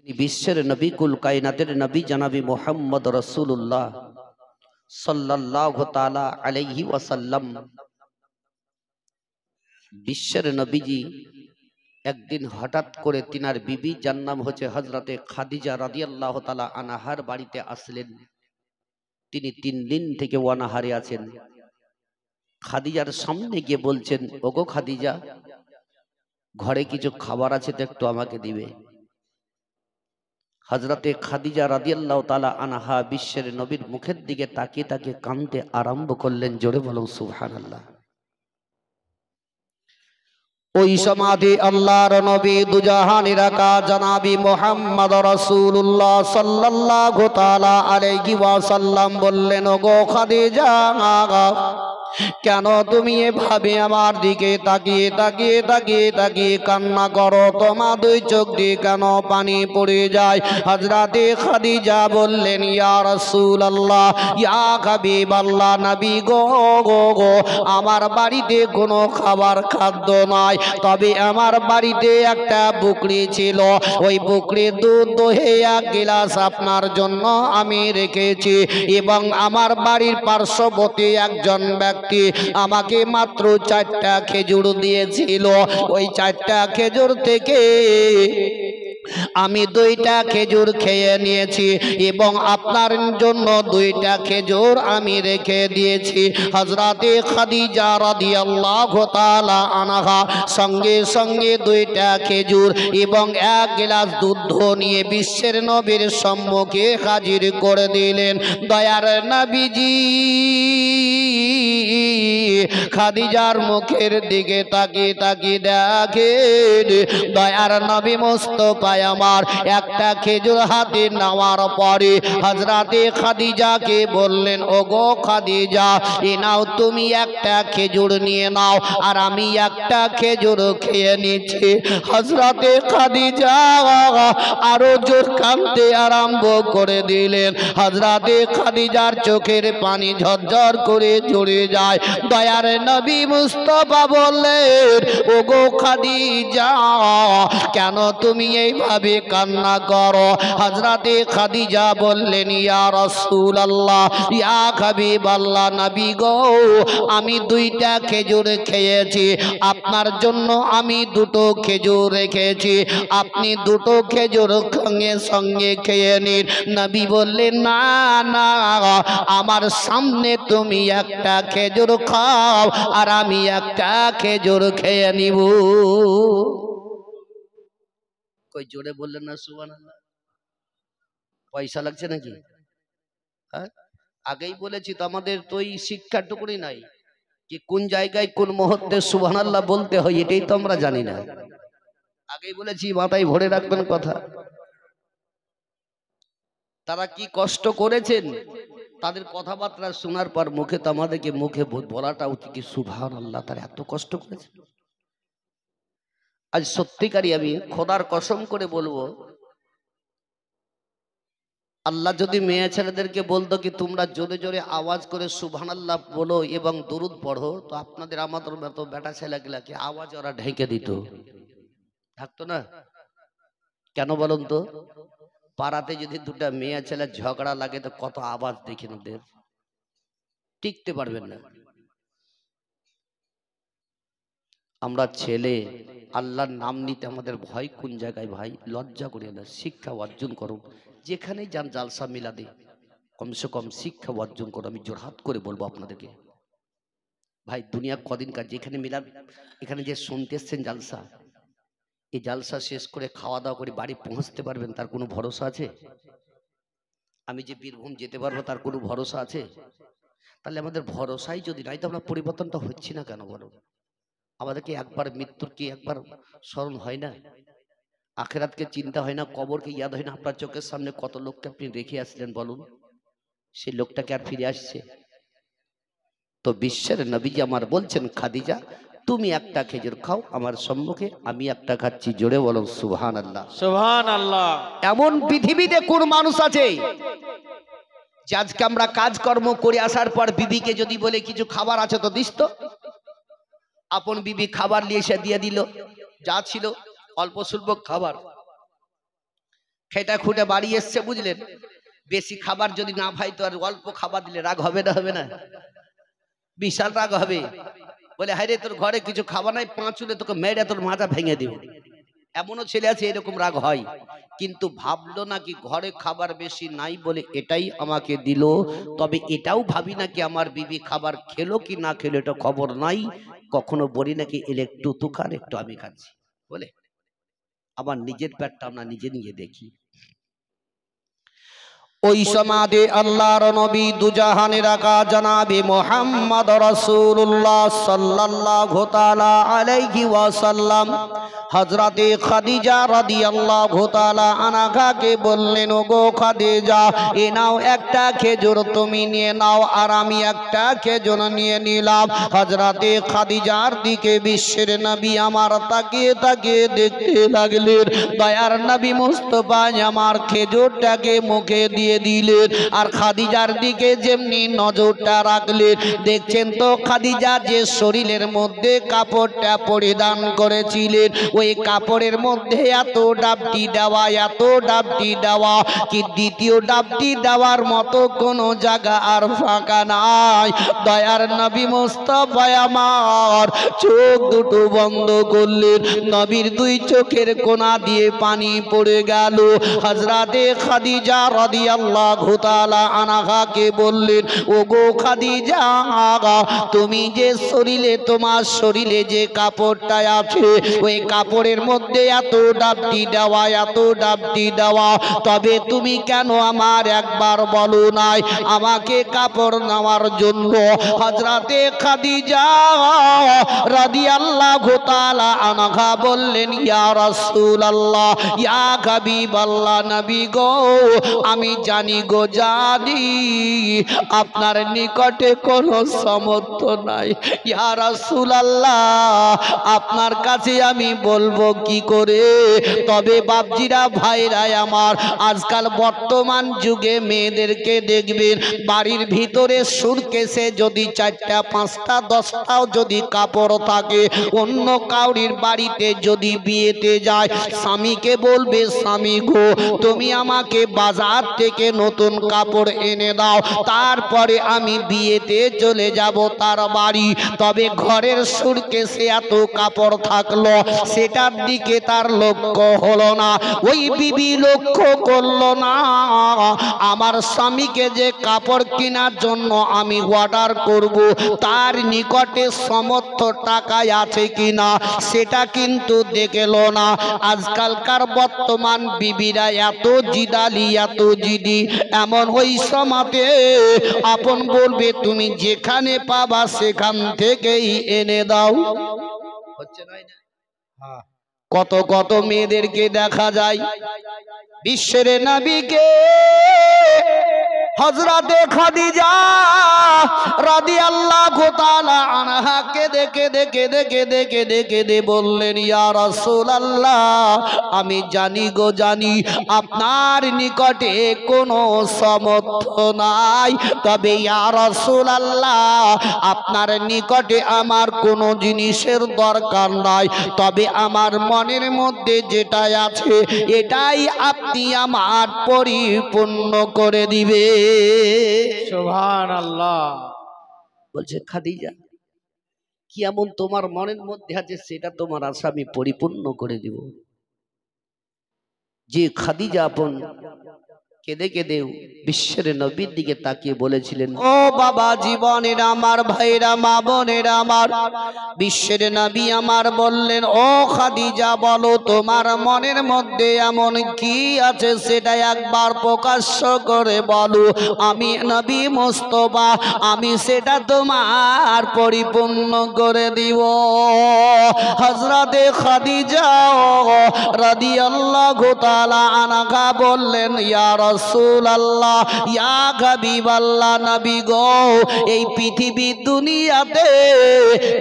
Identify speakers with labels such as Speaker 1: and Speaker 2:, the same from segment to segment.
Speaker 1: বিশ্বের নবী, কুল কায়নাতের নবী জনাবি মুহাম্মদ রাসূলুল্লাহ সাল্লাল্লাহু তাআলা আলাইহি ওয়াসাল্লাম। বিশ্বের নবীজি একদিন হঠাৎ করে তিনার বিবি, যার নাম হচ্ছে হযরতে খাদিজা রাদিয়াল্লাহু তাআলা আনহার বাড়িতে আসলেন। তিনি 3 দিন থেকে অনাহারে আছেন। খাদিজার সামনে গিয়ে বলছেন, ওগো খাদিজা, ঘরে কিছু খাবার আছে তো একটু আমাকে দিবে। হযরতে খাদিজা রাদিয়াল্লাহু তাআলা আনহা বিশ্বের নবীর মুখের দিকে তাকিয়ে তাকিয়ে কাঁদতে আরম্ভ করলেন। জোরে বলুন সুবহানাল্লাহ। ওই সমাধি আল্লাহর নবী দুজাহানের আকা জনাবি মুহাম্মদ রাসূলুল্লাহ সাল্লাল্লাহু তাআলা আলাইহি ওয়াসাল্লাম বললেন, ওগো খাদিজা, কেন তুমি এভাবে আমার দিকে তাকিয়ে তাকিয়ে তাকিয়ে তাকিয়ে কান্না করো? তোমার 2 চোখ দিয়ে কেন পানি পড়ে যায়? হযরতে খাদিজা বললেন, ইয়া রাসূলুল্লাহ, ইয়া হাবিবাল্লাহ, নবী গো, আমার বাড়িতে কোনো খাবার খাদ্য নাই, তবে আমার বাড়িতে একটা বকরি ছিল। ওই বকরির দুধ দহে 1 গ্লাস আপনার জন্য আমি রেখেছি, এবং আমার বাড়ির পার্শ্ববর্তী একজন ব্যক্তি আমাকে মাত্র 4টা খেজুর দিয়েছিল। ওই 4টা খেজুর থেকে আমি 2টা খেজুর খেয়ে নিয়েছি, এবং আপনার জন্য 2টা খেজুর আমি রেখে দিয়েছি। হযরতে খাদিজা রাদিয়াল্লাহু তাআলা আনহা সঙ্গে সঙ্গে 2টা খেজুর এবং 1 গ্লাস দুধ নিয়ে বিশ্বের নবীর সম্মুখে হাজির করে দিলেন। দয়ার নবীজি খাদিজার মুখের দিকে তাকিয়ে তাকিয়ে দেখেন, দয়ার নবী মুস্তাফা আমার একটা খেজুর হাতে নেওয়ার পরে হযরতে খাদিজাকে বললেন, ওগো খাদিজা, এ নাও তুমি একটা খেজুর নিয়ে নাও, আর আমি একটা খেজুর খেয়ে নিচ্ছি। হযরতে খাদিজা আরো জোর কাঁদতে আরম্ভ করে দিলেন। হযরতে খাদিজার চোখের পানি ঝরঝর করে ঝরে যায়। দয়ার নবী মুস্তাফা বললেন, ওগো খাদিজা, কেন তুমি এইভাবে কান্না করো? হযরতে খাদিজা বললেন, ইয়া রাসূলুল্লাহ, ইয়া হাবিবাল্লাহ, নবী গো, আমি 2টা খেজুর খেয়েছি, আপনার জন্য আমি 2টো খেজুর রেখেছি, আপনি 2টো খেজুর সঙ্গে সঙ্গে খেয়ে নিন। নবী বললেন, না না, আমার সামনে তুমি একটা খেজুর খাও, আর আমি একটা খেজুর খেয়ে নিব। কই জোরে বললেন না সুবহানাল্লাহ? পয়সা লাগছে নাকি? হ্যাঁ, আগেই বলেছি তো, আমাদের তো এই শিক্ষাটুকুনি নাই কি কোন জায়গায় কোন মুহূর্তে সুবহানাল্লাহ বলতে হয়, এটাই তো আমরা জানি না। আগেই বলেছি, মাথায় ভরে রাখবেন কথা। তারা কি কষ্ট করেছেন, তাদের কথাবার্তা শোনার পর মুখে তো আমাদেরকে মুখে বলাটা উচিত কি সুবহানাল্লাহ, তারা এত কষ্ট করেছে। আজ সত্যিকারই আমি খোদার কসম করে বলবো, আল্লাহ যদি মেয়ে ছেলেদেরকে বলতো কি তোমরা জোরে জোরে আওয়াজ করে সুবহানাল্লাহ বলো এবং দরুদ পড়ো, তো আপনাদের আমাদের মতো বেটা ছেলেগুলাকে আওয়াজ ওরা ঢেকে দিত, থাকতো না? কেন বলুন তো? পাড়াতে যদি 2টা মেয়ে ছেলে ঝগড়া লাগে তো কত আওয়াজ দেখেন, ওদের টিকতে পারবেন না। আমরা ছেলে, আল্লাহর নাম নিতে আমাদের ভয় কোন জায়গায় ভাই? লজ্জা করিও না, শিক্ষা অর্জন করো। যেখানেই যান জালসা মিলাদে কমসে কম শিক্ষা অর্জন করো। আমি জোরহাত করে বলবো আপনাদেরকে ভাই, দুনিয়া কদিনকার, যেখানে মিলাদ, এখানে যে শুনতে এসছেন জালসা, এই জালসা শেষ করে খাওয়া দাওয়া করে বাড়ি পৌঁছতে পারবেন তার কোনো ভরসা আছে? আমি যে বীরভূম যেতে পারবো তার কোনো ভরসা আছে? তাহলে আমাদের ভরসাই যদি নাই, তো আমরা পরিবর্তনটা হচ্ছি না কেন বলো? আমাদেরকে একবার মৃত্যুর কি একবার স্মরণ হয় না? আখেরাতকে চিন্তা হয় না? কবরকে ইয়াদ হয় না? আপনার চোখের সামনে কত লোককে আপনি রেখে আসলেন বলুন, সেই লোকটাকে আর ফিরে আসছে? তো বিশ্বের নবীজি আমার বলছেন, খাদিজা তুমি একটা খেজুর খাও আমার সম্মুখে, আমি একটা খাচ্ছি। জোরে বলো সুবহানাল্লাহ।
Speaker 2: সুবহানাল্লাহ।
Speaker 1: এমন পৃথিবীতে কোন মানুষ আছে যে আজকে আমরা কাজকর্ম করে আসার পর বিবিকে যদি বলে কিছু খাবার আছে তো দিস তো, আপন বিবি খাবার নিয়ে এসে দিয়ে দিল, যা ছিল অল্প স্বল্প খাবার, খেটা খুঁটে বাড়ি এসছে, বুঝলেন? বেশি খাবার যদি না ভাই তো আর অল্প খাবার দিলে রাগ হবে না? হবে না? বিশাল রাগ হবে। বলে হায় রে, তোর ঘরে কিছু খাবার নাই, পাঁচুলে তোকে মেরে তোর মাথা ভেঙে দেব। এমনও ছেলে আছে এরকম রাগ হয়, কিন্তু ভাবলো নাকি ঘরে খাবার বেশি নাই বলে এটাই আমাকে দিল, তবে এটাও ভাবি নাকি আমার বিবি খাবার খেলো কি না খেলো এটা খবর নাই। কখনো বলি নাকি এলে একটু তুকার একটু আমি খাচ্ছি বলে। আমার নিজের পেটটা আমরা নিজে নিয়ে দেখি। ওই সমাধি আল্লাহর নবী দুজাহানের আকা জনাবে মুহাম্মদ রাসূলুল্লাহ সাল্লাল্লাহু তাআলা আলাইহি ওয়াসাল্লাম হযরতে খাদিজা রাদিয়াল্লাহু তাআলা আনহাকে বললেন, ওগো খাদিজা, এ নাও একটা খেজুর তুমি নিয়ে নাও। আর আমি একটা খেজুর নিয়ে নিলাম। হযরতে খাদিজার দিকে বিশ্বের নবী আমার তাকিয়ে তাকিয়ে দেখতে লাগলেন। দয়ার নবী মুস্তাফা আমার খেজুরটাকে মুখে দিয়ে দিলেন, আর খাদিজার দিকে যেমনি নজরটা রাখলেন। দেখছেন তো খাদিজা যে শরীরের মধ্যে কাপড়টা পরিধান করেছিলেন, ওই কাপড়ের মধ্যে এত ডাবটি দেওয়া, এত ডাবটি দেওয়া কি দ্বিতীয় ডাবটি দেওয়ার মতো কোনো জায়গা আর ফাঁকা নাই। দয়ার নবী মুস্তাফা আমার চোখ দুটো বন্ধ করলেন। নবীর দুই চোখের কোনা দিয়ে পানি পড়ে গেল। হযরতে খাদিজা রাদিয়াল্লাহু তাআলা আনহাকে বললেন, ওগো খাদিজা, তুমি যে শরীরে, তোমার শরীরে যে কাপড়টা আছে, ওই কাপড়ের মধ্যে এত ডাবটি দেওয়া, এত ডাবটি দেওয়া, তবে তুমি কেন আমার একবার বলো নাই আমাকে কাপড় নেওয়ার জন্য? হযরতে খাদিজা রাদিয়াল্লাহু তাআলা আনহা বললেন, ইয়া রাসূলুল্লাহ, ইয়া হাবিবাল্লাহ, নবী গো, আমি জানি গো, জানি আপনার নিকটে কোনো সামর্থ্য নাই। ইয়া রাসূলুল্লাহ, আপনার কাছে আমি বলবো কি করে? তবে বাপজিরা, ভাইরা আমার, আজকাল বর্তমান যুগে মেয়েদেরকে দেখবেন বাড়ির ভিতরে সুটকেসে যদি 4টা 5টা 10টাও যদি কাপড় থাকে, অন্য কাউরির বাড়িতে যদি বিয়েতে যায়, স্বামীকে বলবে, স্বামী গো, তুমি আমাকে বাজার থেকে নতুন কাপড় এনে দাও, তারপরে আমি বিয়েতে চলে যাব তার বাড়ি। তবে ঘরের সুটকেসে এত কাপড় থাকলো, সেটার দিকে তার লক্ষ্য হলো না। ওই বিবি লক্ষ্য করলো না আমার স্বামীকে যে কাপড় কেনার জন্য আমি অর্ডার করব, তার নিকটে সমর্থ টাকায় আছে কিনা সেটা কিন্তু দেখল না। আজকালকার বর্তমান বিবিরা এত জিদালি, এত জিদি, এমন ওই সমাতে আপন বলবে তুমি যেখানে পাবা সেখান থেকেই এনে দাও। হচ্ছে না? কত কত মেয়েদেরকে দেখা যায় বিশ্বের নবীকে হযরতে খাদিজা রাদিয়াল্লাহু তাআলা আনহাকে দেখে বললেন, ইয়া রাসূলুল্লাহ, আমি জানি গো, জানি আপনার নিকটে কোনো সামর্থ্য নাই, তবে ইয়া রাসূলুল্লাহ, আপনার নিকটে আমার কোনো জিনিসের দরকার নাই, তবে আমার মনের মধ্যে যেটা আছে এটাই আপনি আমার পরিপূর্ণ করে দিবে।
Speaker 2: সুবহানাল্লাহ।
Speaker 1: বলছে, খাদিজা, কি এমন তোমার মনের মধ্যে আছে সেটা তোমার আশা আমি পরিপূর্ণ করে দিব। যে খাদিজা আপন কেঁদে কেঁদে বিশ্বের নবীর দিকে তাকিয়ে বলেছিলেন, ও বাবা জীবনের আমার ভাইরা, মা বোনের আমার, বিশ্বের নবী আমার বললেন, ও খাদিজা, বলো তোমার মনের মধ্যে এমন কি আছে সেটা একবার প্রকাশ্য করে বলো, আমি নবী মুস্তাফা আমি সেটা তোমার পরিপূর্ণ করে দিব। হযরতে খাদিজা রাদিয়াল্লাহু তাআলা আনহা বললেন, ইয়া রাসূলুল্লাহ, রাসূলুল্লাহ ইয়া হাবিবাল্লাহ নবী গো এই পৃথিবী দুনিয়াতে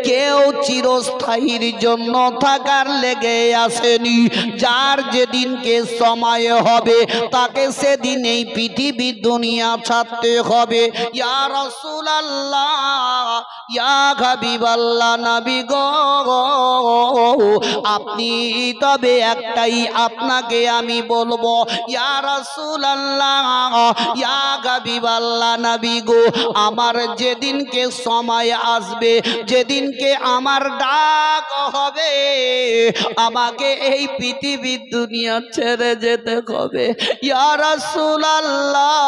Speaker 1: কেউ চিরস্থায়ীর জন্য থাকার লেগে আসেনি যার যেদিনকে সময় হবে তাকে সেদিন এই পৃথিবী দুনিয়া ছাড়তে হবে ইয়া রাসূলুল্লাহ ইয়া হাবিবাল্লাহ নবী গো আপনি তবে একটাই আপনাকে আমি বলবো ইয়া রাসূলুল্লাহ ইয়া হাবিবাল্লাহ নবী গো আমার যেদিনকে সময় আসবে যেদিনকে আমার ডাক হবে আমাকে এই পৃথিবীর দুনিয়া ছেড়ে যেতে হবে ইয়া রাসূলুল্লাহ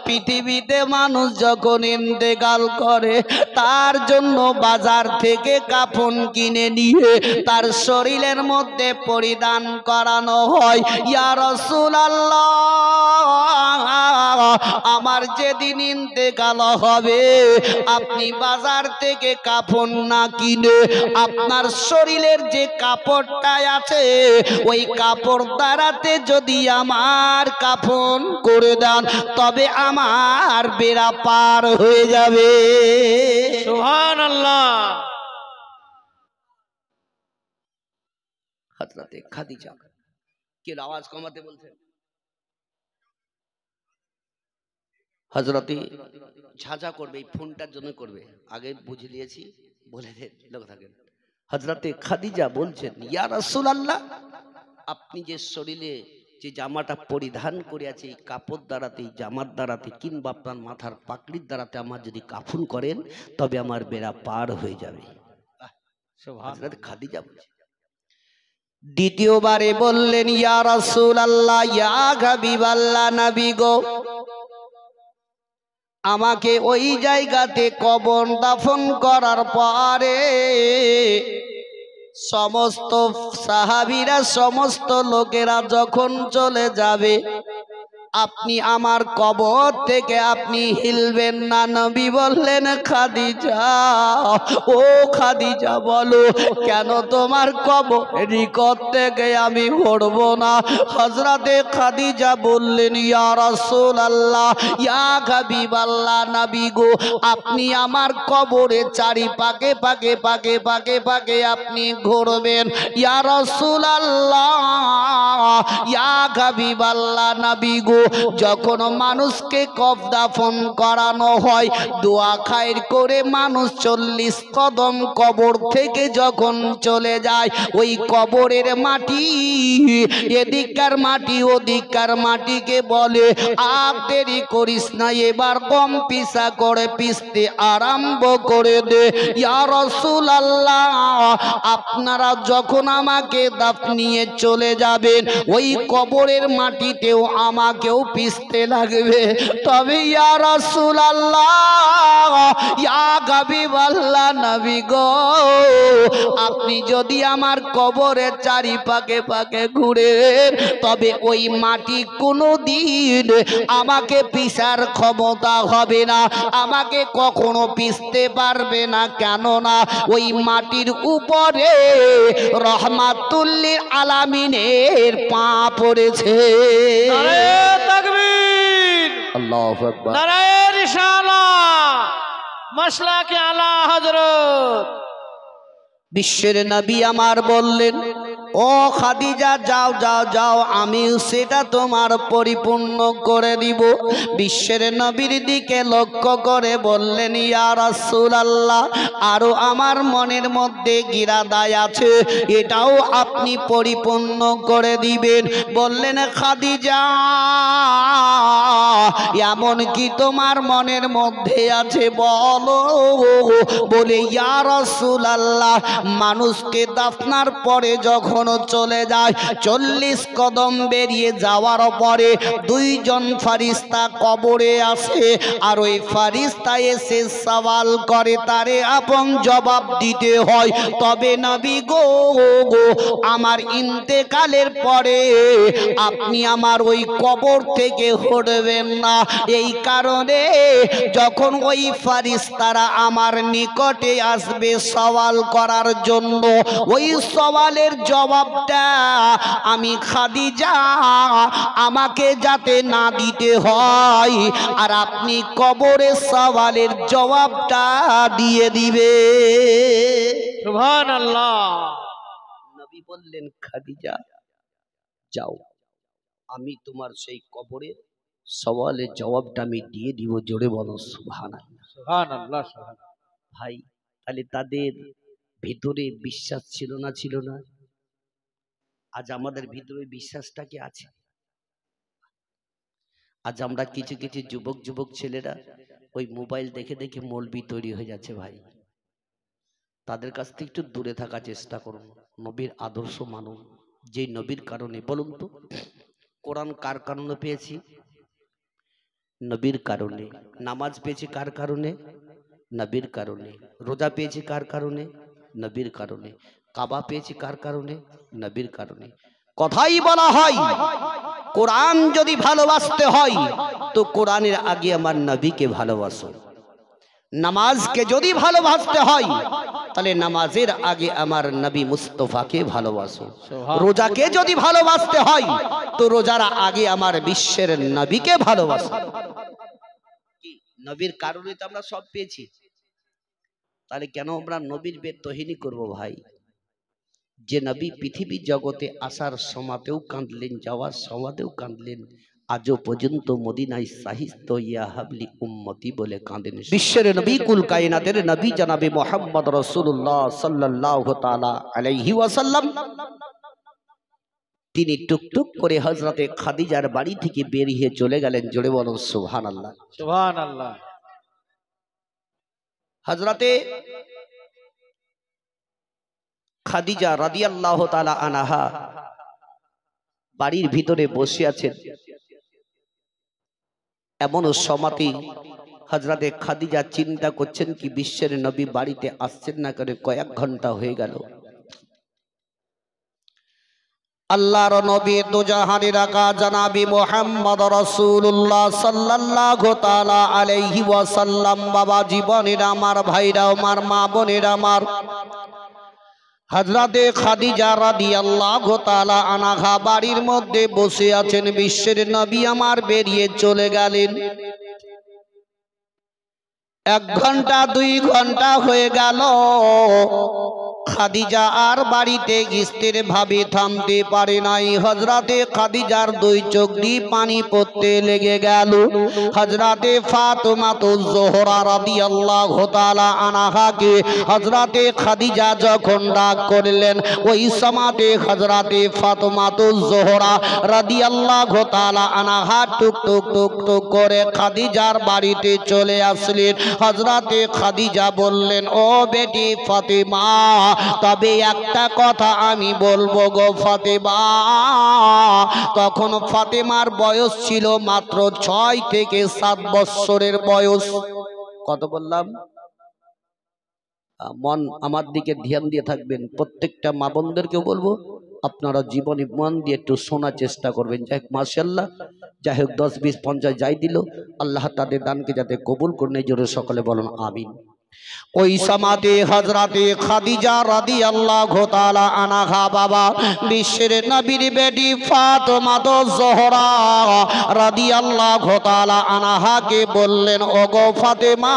Speaker 1: পৃথিবীতে মানুষ যখন ইন্তেকাল করে তার জন্য বাজার থেকে কাফন কিনে নিয়ে তার শরীরের মধ্যে পরিধান করানো হয় ইয়া রাসূলুল্লাহ আমার যেদিন ইন্তেকাল হবে আপনি বাজার থেকে কাফন না কিনে আপনার শরীরের যে কাপড়টা আছে ওই কাপড় দ্বারাতে যদি আমার কাফন করে দেন তবে আমার বেড়া পার হয়ে যাবে
Speaker 2: সুবহানাল্লাহ।
Speaker 1: হযরতে খাদিজা কে আওয়াজ কমাতে বলছেন হযরতে ঝাঁঝা করবে এই ফোনটার জন্য করবে আগে বুঝে নিয়েছি বলে দে লোক থাকেন হযরতে খাদিজা বলছেন ইয়া রাসূলুল্লাহ আপনি যে শরীরে যে জামাটা পরিধান করে আছে এই কাপড় দ্বারাতে জামার দ্বারাতে কিংবা আপনার মাথার পাগড়ির দ্বারাতে আমার যদি কাফন করেন তবে আমার বেড়া পার হয়ে যাবে হযরত খাদিজা বলছেন দ্বিতীয়বারে বললেন ইয়া রাসূলুল্লাহ ইয়া হাবিবাল্লাহ নবী গো আমাকে ওই জায়গাতে কবর দাফন করার পরে সমস্ত সাহাবীরা সমস্ত লোকেরা যখন চলে যাবে আপনি আমার কবর থেকে আপনি হিলবেন না নবী বললেন খাদিজা ও খাদিজা বলো কেন তোমার কবর নিকট থেকে আমি হড়ব না হযরতে খাদিজা বললেন ইয়া রাসূলুল্লাহ ইয়া হাবিবাল্লাহ নবী গো আপনি আমার কবরে চারিপাকে পাকে পাকে পাকে পাকে আপনি ঘুরবেন ইয়া রাসূলুল্লাহ ইয়া হাবিবাল্লাহ নবী গো যখন মানুষকে কবর দাফন করানো হয় দোয়া খায়ের করে মানুষ 40 কদম কবর থেকে যখন চলে যায় ওই কবরের মাটি এদিককার মাটি ওদিককার মাটিকে বলে আর দেরি করিস না এবার কম পিসা করে পিসতে আরম্ভ করে দে ইয়া রাসূলুল্লাহ আপনারা যখন আমাকে দাফনিয়ে চলে যাবেন ওই কবরের মাটিতেও আমাকেও পিসতে লাগবে তবে ইয়া রাসূলুল্লাহ ইয়া হাবিবাল্লাহ নবী গো আপনি যদি আমার কবরের চারিপাকে পাকে ঘুরেন তবে ওই মাটি কোনোদিন আমাকে পিসার ক্ষমতা হবে না আমাকে কখনো পিসতে পারবে না কেননা ওই মাটির উপরে রহমাতুল লিল আলামিনের পা পড়েছে
Speaker 2: তাকবীর
Speaker 1: আল্লাহু আকবার
Speaker 2: নারায়ে রিসালাত মাসলাকে আলা হযরত
Speaker 1: বিশ্বের নবী আমার বললেন ও খাদিজা যাও যাও যাও আমি সেটা তোমার পরিপূর্ণ করে দিব বিশ্বের নবীর দিকে লক্ষ্য করে বললেন ইয়া রাসূলুল্লাহ আরো আমার মনের মধ্যে গিরাদায় আছে এটাও আপনি পরিপূর্ণ করে দিবেন বললেন খাদিজা এমন কি তোমার মনের মধ্যে আছে বলো বলে ইয়া রাসূলুল্লাহ মানুষকে দাফনার পরে যখন চলে যায় 40 কদম বেরিয়ে যাওয়ার পরে দুইজন ফারিস্তা কবরে আসে আর ওই ফারিস্তা এসে সওয়াল করে তারে আপন জবাব দিতে হয় তবে নবী গো আমার ইন্তেকালের পরে আপনি আমার ওই কবর থেকে হটবেন না এই কারণে যখন ওই ফারিস্তারা আমার নিকটে আসবে সওয়াল করার জন্য ওই সওয়ালের জবাব জবাবটা আমি খাদিজা আমাকে যাতে না দিতে হয়, আর আপনি কবরের সওয়ালের জবাবটা দিয়ে দিবে।
Speaker 2: সুবহানাল্লাহ।
Speaker 1: নবী বললেন, খাদিজা যাও, আমি তোমার সেই কবরের সওয়ালের জবাবটা আমি দিয়ে দিব। জোরে বলো সুবহানাল্লাহ।
Speaker 2: সুবহানাল্লাহ।
Speaker 1: ভাই, তাহলে তাদের ভিতরে বিশ্বাস ছিল না? ছিল না? আজ আমাদের ভিতরে বিশ্বাসটা কি আছে? আজ আমরা কিছু কিছু যুবক ছেলেরা ওই মোবাইল দেখে দেখে মৌলবি তৈরি হয়ে যাচ্ছে। ভাই, তাদের কাছ থেকে একটু দূরে থাকার চেষ্টা করুন। নবীর আদর্শ মানুন। যে নবীর কারণে, বলুন তো, কোরআন কার কারণে পেয়েছি? নবীর কারণে। নামাজ পেয়েছি কার কারণে? নবীর কারণে। রোজা পেয়েছি কার কারণে? নবীর কারণে। কাবা পেয়েছি কার কারণে? নবীর কারণে। কথাই বলা হয়, কোরআন যদি ভালোবাসতে হয় তো কোরআনের আগে আমার নবীকে ভালোবাসো। নামাজকে যদি ভালোবাসতে হয় তাহলে নামাজের আগে আমার নবী মুস্তাফাকে ভালোবাসো। রোজাকে যদি ভালোবাসতে হয় তো রোজার আগে আমার বিশ্বের নবীকে ভালোবাসো। নবীর কারণে তো আমরা সব পেয়েছি। তাহলে কেন আমরা নবীর বেতহিনী করব? ভাই, যে নবী পৃথিবী জগতে আসার সময়তেও কাঁদলেন, যাওয়ার সময়তেও কাঁদলেন, আজও পর্যন্ত মদিনায় সাহিত্য ইয়া হাবলি উম্মতি বলে কাঁদেন। বিশ্বের নবী, কুল কায়নাতের নবী জনাবে মুহাম্মদ রাসূলুল্লাহ সাল্লাল্লাহু তাআলা আলাইহি ওয়াসাল্লাম, তিনি টুকটুক করে হযরতে খাদিজার বাড়ি থেকে বেরিয়ে চলে গেলেন। জোরে বলুন সুবহানাল্লাহ।
Speaker 2: সুবহানাল্লাহ।
Speaker 1: হযরতে খাদিজা রাদিয়াল্লাহু তাআলা আনহা বাড়ির ভিতরে বসে আছেন। এমন সময়তে হযরতে খাদিজা চিন্তা করছেন কি বিশ্বের নবী বাড়িতে আসছেন না, করে কয়েক ঘন্টা হয়ে গেল। আল্লাহর নবী দুজাহানের আকা জনাবি মুহাম্মদ রাসূলুল্লাহ সাল্লাল্লাহু তাআলা আলাইহি ওয়াসাল্লাম, বাবা জীবনের আমার ভাইরা, আমার মা বোনেরা, আমার হযরতে খাদিজা রাদিয়াল্লাহু তাআলা আনহা বাড়ির মধ্যে বসে আছেন। বিশ্বের নবী আমার বেরিয়ে চলে গেলেন। 1 ঘন্টা 2 ঘন্টা হয়ে গেল। খাদিজা আর বাড়িতে স্থির ভাবে থামতে পারে নাই। হযরতে খাদিজার 2 চোখ দিয়ে পানি পড়তে লেগে গেল। হযরতে ফাতেমাতুজ জোহরা রাদিয়াল্লাহু তাআলা আনহাকে হযরতে খাদিজা যখন ডাক করলেন, ওই সময়তে হযরতে ফাতেমাতুজ জোহরা রাদিয়াল্লাহু তাআলা আনহা টুক টুক টুক টুক করে খাদিজার বাড়িতে চলে আসলেন। হযরতে খাদিজা বললেন, ও বেটি ফাতেমা, তবে একটা কথা আমি বলবো গো ফাতেমা। তখন ফাতেমার বয়স ছিল মাত্র 6 থেকে 7 বছরের বয়স। কত বললাম? মন আমার দিকে ধ্যান দিয়ে থাকবেন। প্রত্যেকটা মা বোনদেরকেও বলবো, আপনারা জীবনে মন দিয়ে একটু শোনার চেষ্টা করবেন। যাই হোক, মাশাআল্লাহ, যাই হোক 10 20 50 যাই দিল, আল্লাহ তাদের দানকে যাতে কবুল করে নেয়। জোরে সকলে বলুন আমিন। ওই সমাতে হযরতে খাদিজা রাদিয়াল্লাহু তাআলা আনহা বাবা বিশ্বের নবীর বেটি ফাতেমা জোহরা রাদিয়াল্লাহু তাআলা আনহাকে বললেন, ওগো ফাতেমা,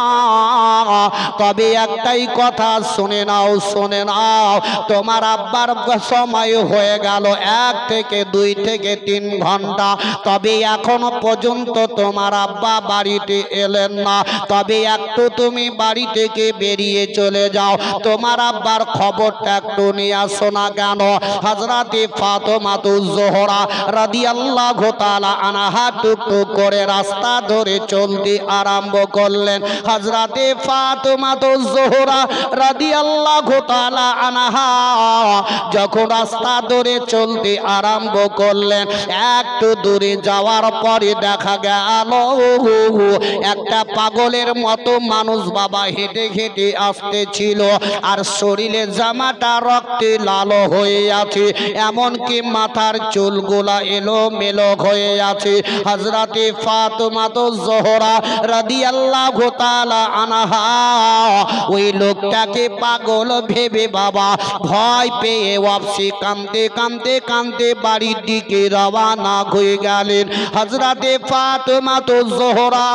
Speaker 1: তবে একটাই কথা শুনে নাও, শুনে নাও। তোমার আব্বার সময় হয়ে গেল 1 থেকে 2 থেকে 3 ঘন্টা, তবে এখনো পর্যন্ত তোমার আব্বা বাড়িতে এলেন না। তবে একটু তুমি বাড়ি থেকে বেরিয়ে চলে যাও, তোমার আব্বার খবরটা একটু নিয়ে আসো না কেন? হযরতে ফাতেমাতুজ জোহরা রাদিয়াল্লাহু তাআলা আনহা টুকটুক করে রাস্তা ধরে চলতে আরম্ভ করলেন। হযরতে ফাতেমাতুজ জোহরা রাদিয়াল্লাহু তাআলা আনহা যখন রাস্তা ধরে চলতে আরম্ভ করলেন, একটু দূরে যাওয়ার পরে দেখা গেল একটা পাগলের মতো মানুষ বাবা হেঁটে হেঁটে হেঁটে আসতেছিল আর শরীরে জামাটা রক্তে লাল হয়ে আছে, এমনকি মাথার চুলগুলা এলোমেলো হয়ে আছে। হযরতে ফাতেমা জোহরা রাদিয়াল্লাহু তাআলা আনহা ওই লোকটাকে পাগল ভেবে বাবা ভয় পেয়ে ওয়াপসি কাঁদতে কাঁদতে কাঁদতে বাড়ির দিকে রওনা হয়ে গেলেন। হযরতে ফাতেমা জোহরা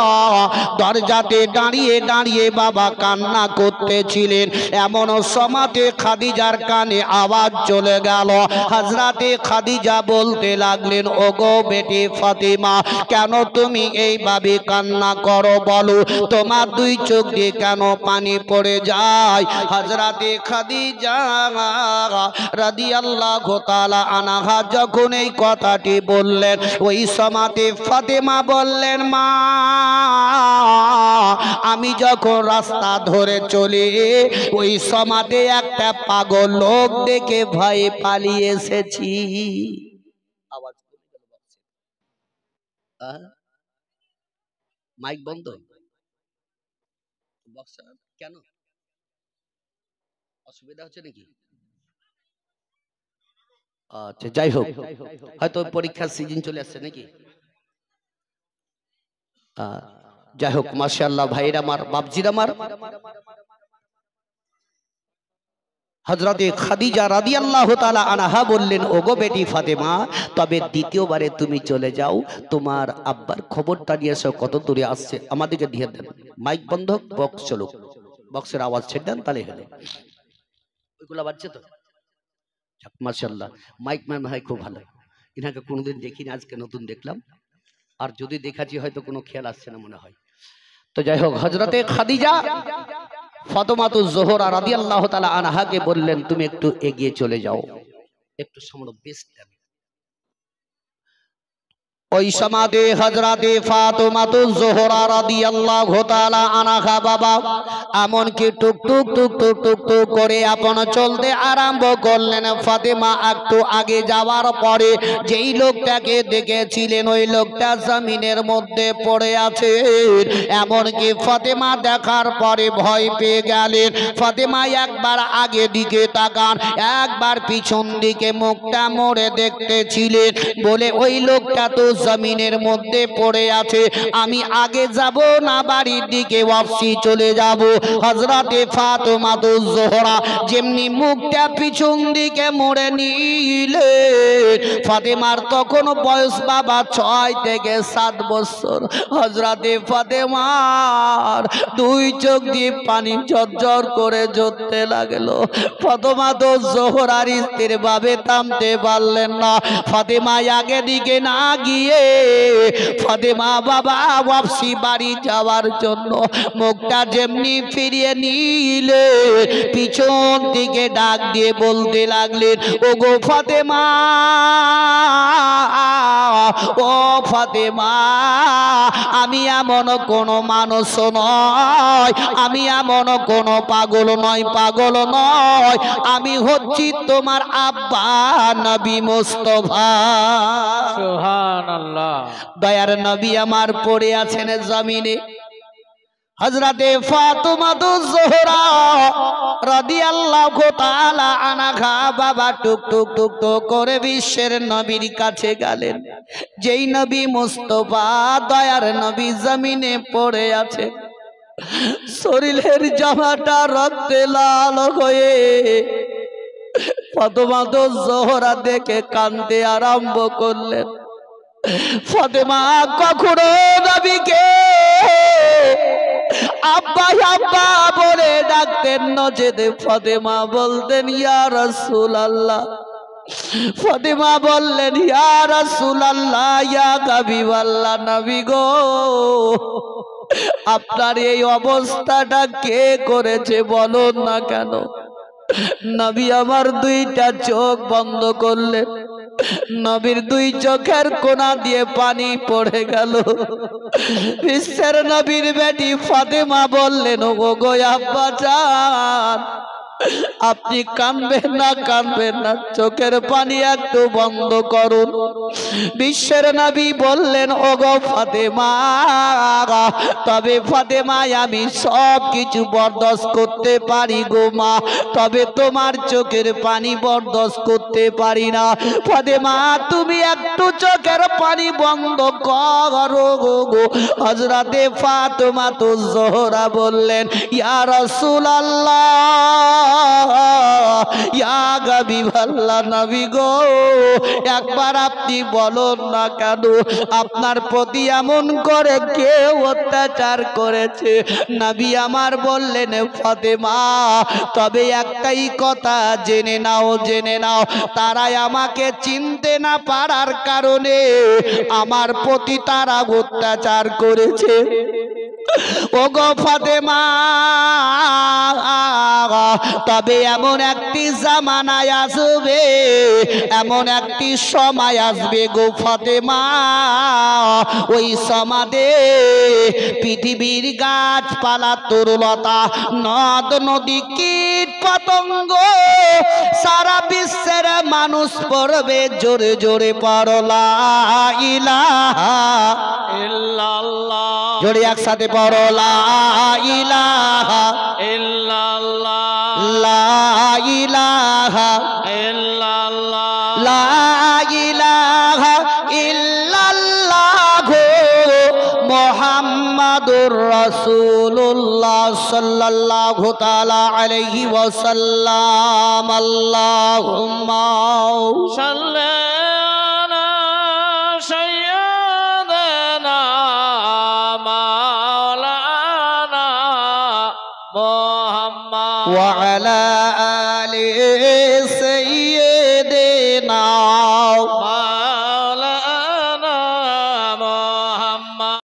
Speaker 1: দরজাতে দাঁড়িয়ে দাঁড়িয়ে বাবা কান্না করতেছিলেন। এমন সময়তে খাদিজার কানে আওয়াজ চলে গেল। হযরতে খাদিজা বলতে লাগলেন, ওগো বেটি ফাতেমা, কেন তুমি এইভাবে কান্না করো বলো, তোমার দুই চোখ দিয়ে কেন পানি পড়ে যায়? হযরতে খাদিজা রাদিয়াল্লাহু তাআলা আনহা যখন এই কথাটি বললেন, ওই সময়তে ফাতেমা বললেন, মা আমি যখন রাস্তা ধরে চলি ওই সময়তে একটা পাগল লোক দেখে ভয়ে পালিয়ে এসেছি। আওয়াজ মাইক বন্ধ কেন? অসুবিধা হচ্ছে নাকি? আচ্ছা, যাই হোক, হয়তো পরীক্ষার সিজন চলে আসছে নাকি। যাই হোক, মাশাআল্লাহ ভাইরা আমার, বাপজিরা আমার, হযরতে খাদিজা রাদিয়াল্লাহু তাআলা আনহা বললেন, ওগো বেটি ফাতেমা, তবে দ্বিতীয়বারে তুমি চলে যাও, তোমার আব্বার খবরটা নিয়ে এসো, কত দূরে আসছে আমাদেরকে দিয়ে দেন। মাইক বন্ধ, বক্স চলুক, বক্সের আওয়াজ ছেড়ে দেন, তাহলে হলো। ওইগুলো বাজছে তো? মাশাআল্লাহ, মাইক ম্যান ভাই খুব ভালো, এনাকে কোনোদিন দেখিনি, আজকে নতুন দেখলাম, আর যদি দেখাচ্ছি হয়তো কোনো খেয়াল আসছে না মনে হয়। তো যাই হোক, হযরতে খাদিজা ফাতেমা জোহরা রাদিয়াল্লাহু তাআলা আনহাকে বললেন, তুমি একটু এগিয়ে চলে যাও, একটু সামনে বেশ দেন। ওই সমাদে হযরতে ফাতেমা জোহরা রাদিয়াল্লাহু তাআলা আনহা বাবা এমন কি টুক টুক টুক টুক টুক টুক করে আপন চলতে আরম্ভ করলেন। ফাতেমা একটু আগে যাওয়ার পরে যেই লোকটাকে দেখেছিলেন ওই লোকটা জমিনের মধ্যে পড়ে আছে। এমন কি ফাতেমা দেখার পরে ভয় পেয়ে গেলেন। ফাতেমা একবার আগে দিকে তাকান, একবার পিছন দিকে মুখটা মোড়ে দেখতেছিলেন, বলে ওই লোকটা তো জমিনের মধ্যে পড়ে আছে, আমি আগে যাব না বাড়ির দিকে ওয়াপসি চলে যাব। হযরতে ফাতেমা জোহরা যেমনি মুখটা পিছন দিকে মোড়ে নিলে, ফাতেমার তখন বয়স বাবা 6 থেকে 7 বছর। হযরতে ফাতেমার দুই চোখ দিয়ে পানি ঝরঝর করে ঝরতে লাগলো। ফাতেমা জোহরার স্থির ভাবে থামতে পারলেন না। ফাতেমা আগে দিকে না গিয়ে ফাতেমা বাবা ওয়াপসি বাড়ি যাওয়ার জন্য মুখটা যেমনি ফিরিয়ে নিলে, পিছন থেকে ডাক দিয়ে বলতে লাগলেন, ওগো ফাতেমা, ও ফাতেমা, আমি এমন কোন মানুষ নয়, আমি এমন কোন পাগল নয়, পাগল নয়, আমি হচ্ছি তোমার আব্বা নবী মুস্তাফা।
Speaker 2: সুবহানাল্লাহ।
Speaker 1: দয়ার নবী আমার পড়ে আছেন জমিনে। হযরতে ফাতেমা জোহরা রাদিয়াল্লাহু তাআলা আনহা বাবা টুক টুক টুক টুক করে বিশ্বের নবীর কাছে গেলেন। যেই নবী মুস্তাফা দয়ার নবী জমিনে পড়ে আছে, শরীরের জামাটা রক্তে লাল হয়ে। ফাতেমা জোহরা দেখে কাঁদতে আরম্ভ করলেন। ফাতেমা কখনো নবীকে আব্বা আব্বা বলে ডাকতেন না, যেতে ফাতেমা বলতেন ইয়া রাসূলুল্লাহ। ফাতেমা বললেন, ইয়া রাসূলুল্লাহ, ইয়া হাবিবাল্লাহ, নবী গো, আপনার এই অবস্থাটা কে করেছে বলুন না কেন? নবী আমার দুইটা চোখ বন্ধ করলেন, নবীর দুই চোখের কোনা দিয়ে পানি পড়ে গেল। বিশ্বের নবীর বেটি ফাতেমা বললেন, ওগো আব্বা জান, আপনি কাঁদবেন না, চোখের পানি একটু বন্ধ করুন। বিশ্বের নবী বললেন, ওগো ফাতেমা, তবে ফাতেমা আমি সব কিছু বরদাস্ত করতে পারি গো মা, তবে তোমার চোখের পানি বরদাস্ত করতে পারি না। ফাতেমা তুমি একটু চোখের পানি বন্ধ করো গো। হযরতে ফাতেমা তো জোহরা বললেন, ইয়া রাসূলুল্লাহ, ইয়া হাবিবাল্লাহ, নবী গো একবার আপনি বলুন না কেন আপনার প্রতি এমন করে কে অত্যাচার করেছে? নবী আমার বললেন, ফাতেমা তবে একটাই কথা জেনে নাও, তারাই আমাকে চিনতে না পারার কারণে আমার প্রতি তারা অত্যাচার করেছে। ওগো ফাতেমা, তবে এমন একটি জামানায় আসবে, এমন একটি সময় আসবে গো ফাতেমা, ওই সমাদে পৃথিবীর গাছপালা তরুলতা নদ নদী কীট পতঙ্গ সারা বিশ্বের মানুষ পড়বে জোরে জোরে পড়ো লা ইলাহা
Speaker 2: ইল্লাল্লাহ,
Speaker 1: জোরে একসাথে পড়ো লা ইলাহা
Speaker 2: ইল্লাল্লাহ,
Speaker 1: লা ইলাহা
Speaker 2: ইল্লাল্লাহ,
Speaker 1: লা ইলাহা ইল্লাল্লাহ মুহাম্মাদুর রাসূলুল্লাহ সাল্লাল্লাহু তাআলা আলাইহি ওয়াসাল্লাম। আল্লাহুম্মা
Speaker 2: সাল্লি আলা সাইয়্যিদিনা মাওলানা মুহাম্মদ
Speaker 1: ওয়া আলা